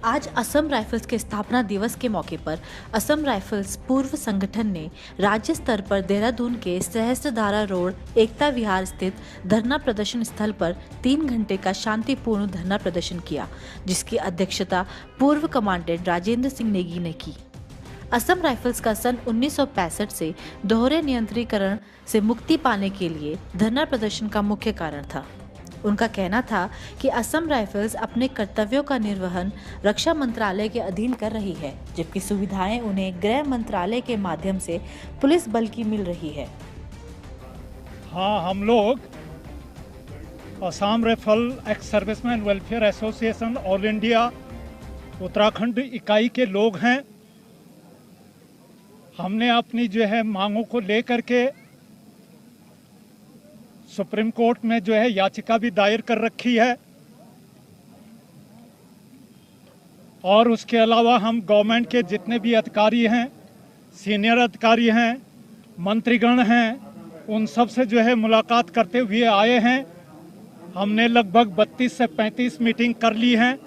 आज असम राइफल्स के स्थापना दिवस के मौके पर असम राइफल्स पूर्व संगठन ने राज्य स्तर पर देहरादून के सहस्त्रधारा रोड एकता विहार स्थित धरना प्रदर्शन स्थल पर 3 घंटे का शांतिपूर्ण धरना प्रदर्शन किया, जिसकी अध्यक्षता पूर्व कमांडेंट राजेंद्र सिंह नेगी ने की। असम राइफल्स का सन 1965 से दोहरे नियंत्रीकरण से मुक्ति पाने के लिए धरना प्रदर्शन का मुख्य कारण था। उनका कहना था कि असम राइफल्स अपने कर्तव्यों का निर्वहन रक्षा मंत्रालय के अधीन कर रही है, जबकि सुविधाएं उन्हें गृह मंत्रालय के माध्यम से पुलिस बल की मिल रही है। हाँ, हम लोग Assam rifle ex serviceman welfare association all India Uttarakhand इकाई के लोग हैं। हमने अपनी जो है मांगों को लेकर के सुप्रीम कोर्ट में जो है याचिका भी दायर कर रखी है और उसके अलावा हम गवर्नमेंट के जितने भी अधिकारी हैं, सीनियर अधिकारी हैं, मंत्रीगण हैं, उन सब से जो है मुलाकात करते हुए आए हैं। हमने लगभग 32 से 35 मीटिंग कर ली हैं,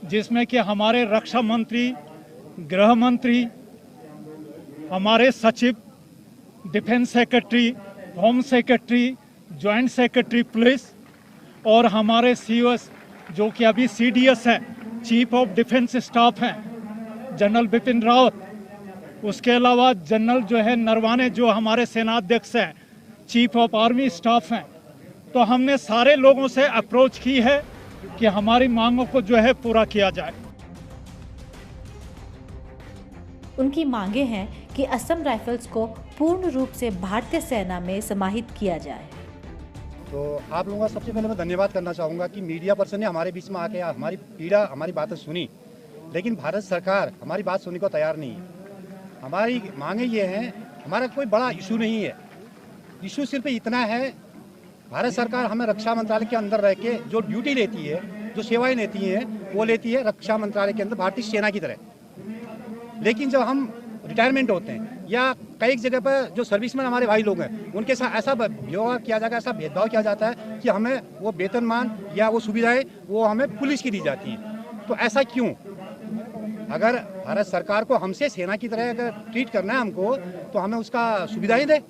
जिसमें कि हमारे रक्षा मंत्री, गृह मंत्री, हमारे सचिव, defence secretary, home secretary, joint secretary police और हमारे सीओएस जो कि अभी सीडीएस हैं, चीफ ऑफ डिफेंस स्टाफ हैं, जनरल बिपिन रावत। उसके अलावा जनरल जो है नरवाने जो हमारे सेनाध्यक्ष हैं, चीफ ऑफ आर्मी स्टाफ हैं। तो हमने सारे लोगों से अप्रोच की है कि हमारी मांगों को जो है पूरा किया जाए। उनकी मांगे हैं कि असम राइफल्स को पूर्ण रूप से भारतीय सेना में समाहित किया जाए। तो आप लोगों का सबसे पहले मैं धन्यवाद करना चाहूँगा कि मीडिया पर्सन ने हमारे बीच में आके हमारी पीड़ा, हमारी बातें सुनी, लेकिन भारत सरकार हमारी बात सुनने को तैयार नहीं है। हमारी मांगे ये हैं, हमारा कोई बड़ा इशू नहीं है, इशू सिर्फ इतना है, भारत सरकार हमें रक्षा मंत्रालय के अंदर रह के जो ड्यूटी लेती है, जो सेवाएँ लेती है, वो लेती है रक्षा मंत्रालय के अंदर भारतीय सेना की तरह। लेकिन जब हम रिटायरमेंट होते हैं या कई जगह पर जो सर्विसमैन हमारे भाई लोग हैं, उनके साथ ऐसा व्यवहार किया जाएगा, ऐसा भेदभाव किया जाता है कि हमें वो वेतनमान या वो सुविधाएं वो हमें पुलिस की दी जाती हैं। तो ऐसा क्यों? अगर भारत सरकार को हमसे सेना की तरह अगर ट्रीट करना है हमको, तो हमें उसका सुविधाएं दे।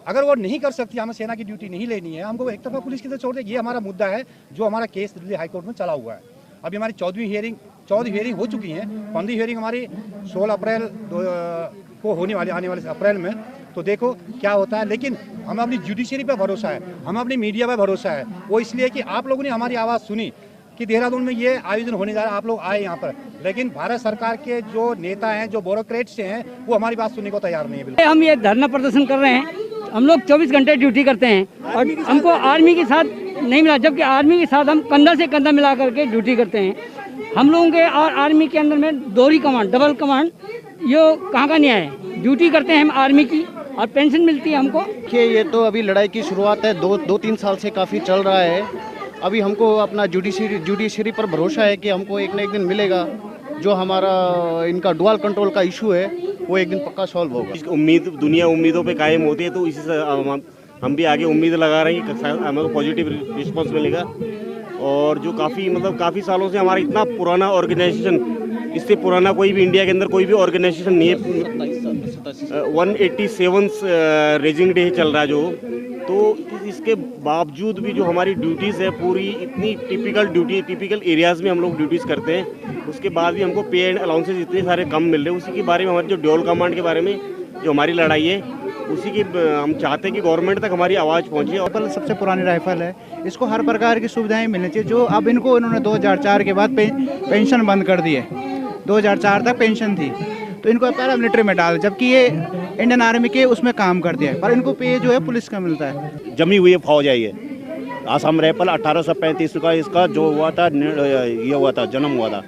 अगर वो नहीं कर सकती, हमें सेना की ड्यूटी नहीं लेनी है, हमको एक तरफा पुलिस की तरह छोड़ दे। ये हमारा मुद्दा है जो हमारा केस दिल्ली हाईकोर्ट में चला हुआ है। अभी हमारी 14वीं हियरिंग हो चुकी है। 15वीं हियरिंग हमारी 16 अप्रैल को होने वाली, आने वाले अप्रैल में। तो देखो क्या होता है, लेकिन हमें अपनी जुडिशरी पे भरोसा है, हमें अपनी मीडिया पे भरोसा है। वो इसलिए कि आप लोगों ने हमारी आवाज़ सुनी कि देहरादून में ये आयोजन होने जा रहा है, आप लोग आए यहाँ पर, लेकिन भारत सरकार के जो नेता हैं, जो ब्यूरोक्रेट्स हैं, वो हमारी बात सुनने को तैयार नहीं है। बिल्कुल हम ये धरना प्रदर्शन कर रहे हैं। हम लोग 24 घंटे ड्यूटी करते हैं और हमको आर्मी के साथ नहीं मिला, जबकि आर्मी के साथ हम कंधा से कंधा मिला करके ड्यूटी करते हैं। हम लोगों के और आर्मी के अंदर में दोहरी कमांड, डबल कमांड, ये कहाँ का न्याय है? ड्यूटी करते हैं हम आर्मी की और पेंशन मिलती है हमको। देखिए, ये तो अभी लड़ाई की शुरुआत है, 2-3 साल से काफ़ी चल रहा है। अभी हमको अपना जुडिशरी पर भरोसा है कि हमको एक न एक दिन मिलेगा। जो हमारा इनका डुअल कंट्रोल का इशू है, वो एक दिन पक्का सॉल्व होगा। दुनिया उम्मीदों पे कायम होती है, तो इसी से हम भी आगे उम्मीद लगा रहे हैं कि हमें पॉजिटिव रिस्पांस मिलेगा। और जो काफ़ी सालों से हमारा इतना पुराना ऑर्गेनाइजेशन, इससे पुराना कोई भी इंडिया के अंदर कोई भी ऑर्गेनाइजेशन नहीं है। 187 रेजिंग डे चल रहा है जो, तो इसके बावजूद भी जो हमारी ड्यूटीज़ है पूरी इतनी टिपिकल एरियाज़ में हम लोग ड्यूटीज़ करते हैं, उसके बाद भी हमको पे एंड अलाउंसेस इतने सारे कम मिल रहे हैं। उसी के बारे में, हमारी जो ड्यूल कमांड के बारे में जो हमारी लड़ाई है, उसी की हम चाहते हैं कि गवर्नमेंट तक हमारी आवाज़ पहुँचे। राइफल सबसे पुरानी राइफल है, इसको हर प्रकार की सुविधाएं मिलनी चाहिए। जो अब इन्होंने 2004 के बाद पेंशन बंद कर दी है। 2004 तक पेंशन थी, तो इनको पैरामिलिट्री में डाल, जबकि ये इंडियन आर्मी के उसमें काम कर दिया है, पर इनको पे जो है पुलिस का मिलता है। जमी हुई फौज है ये असम राइफल। 1835 का इसका जो हुआ था, ये हुआ था, जन्म हुआ था,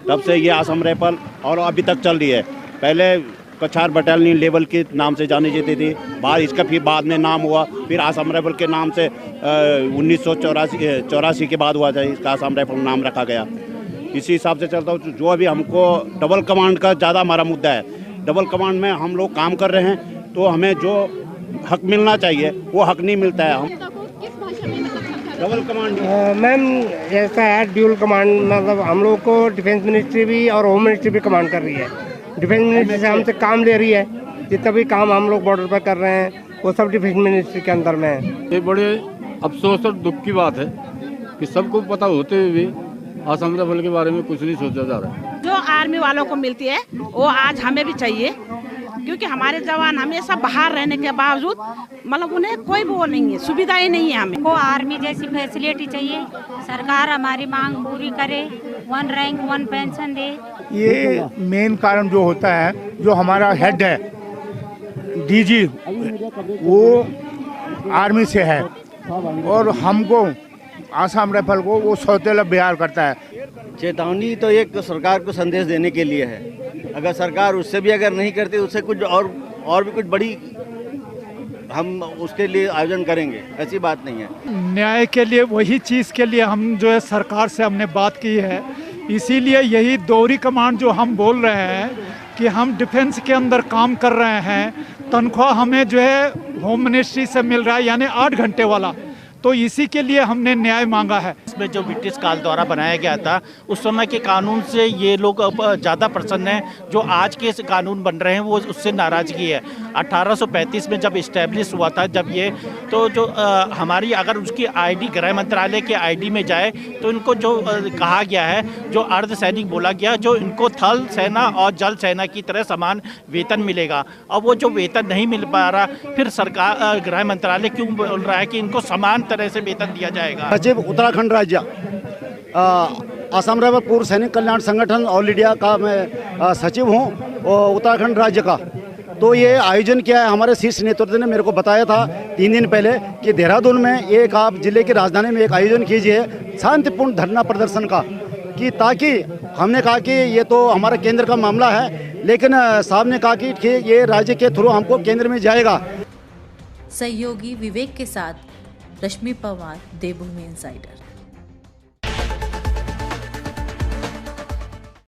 तब से ये असम राइफल और अभी तक चल रही है। पहले कछार बटालियन लेवल के नाम से जानी जाती थी, फिर बाद में नाम हुआ, फिर असम राइफल के नाम से 1984 के बाद हुआ था, इसका असम राइफल नाम रखा गया। इसी हिसाब से चलता हूँ। जो अभी हमको डबल कमांड का ज़्यादा हमारा मुद्दा है, डबल कमांड में हम लोग काम कर रहे हैं, तो हमें जो हक मिलना चाहिए वो हक नहीं मिलता है। हम डबल कमांड मैम ऐसा है ड्यूल कमांड, मतलब हम लोग को डिफेंस मिनिस्ट्री भी और होम मिनिस्ट्री भी कमांड कर रही है। डिफेंस मिनिस्ट्री से हमसे काम ले रही है, जितना भी काम हम लोग बॉर्डर पर कर रहे हैं वो सब डिफेंस मिनिस्ट्री के अंदर में है। ये बड़े अफसोस और दुख की बात है कि सबको पता होते हुए भी असम राइफल के बारे में कुछ नहीं सोचा जा रहा है। जो आर्मी वालों को मिलती है वो आज हमें भी चाहिए, क्योंकि हमारे जवान हमेशा बाहर रहने के बावजूद मतलब उन्हें कोई वो नहीं है, सुविधाएं नहीं है। हमें को आर्मी जैसी फैसिलिटी चाहिए, सरकार हमारी मांग पूरी करे, 1 रैंक 1 पेंशन दे। ये मेन कारण जो होता है, जो हमारा हेड है डीजी, वो आर्मी से है और हमको आसाम राइफल को वो सौतेला बिहार करता है। चेतावनी तो एक सरकार को संदेश देने के लिए है। अगर सरकार उससे भी अगर नहीं करती, उससे कुछ और भी कुछ बड़ी हम उसके लिए आयोजन करेंगे, ऐसी बात नहीं है। न्याय के लिए वही चीज़ के लिए हम जो है सरकार से हमने बात की है, इसीलिए यही दोहरी कमांड जो हम बोल रहे हैं कि हम डिफेंस के अंदर काम कर रहे हैं, तनख्वाह हमें जो है होम मिनिस्ट्री से मिल रहा है, यानी 8 घंटे वाला, तो इसी के लिए हमने न्याय मांगा है। इसमें जो ब्रिटिश काल द्वारा बनाया गया था उस समय के कानून से ये लोग ज़्यादा प्रसन्न हैं। जो आज के कानून बन रहे हैं वो उससे नाराज़गी है। 1835 में जब इस्टेब्लिश हुआ था, जब ये तो जो हमारी अगर उसकी आईडी गृह मंत्रालय के आईडी में जाए तो इनको जो कहा गया है, जो अर्धसैनिक बोला गया, जो इनको थल सेना और जल सेना की तरह समान वेतन मिलेगा। और वो जो वेतन नहीं मिल पा रहा, फिर सरकार गृह मंत्रालय क्यों बोल रहा है कि इनको समान तरह से वेतन दिया जाएगा। सचिव उत्तराखंड राज्य असम राइफल पूर्व सैनिक कल्याण संगठन ऑल इंडिया का मैं सचिव हूँ और उत्तराखंड राज्य का। तो ये आयोजन किया है हमारे शीर्ष नेतृत्व ने मेरे को बताया था 3 दिन पहले कि देहरादून में एक आप जिले की राजधानी में एक आयोजन कीजिए शांतिपूर्ण धरना प्रदर्शन का, कि ताकि हमने कहा कि ये तो हमारा केंद्र का मामला है, लेकिन साहब ने कहा कि ये राज्य के थ्रू हमको केंद्र में जाएगा। सहयोगी विवेक के साथ रश्मि पवार, देवभूमि इनसाइडर।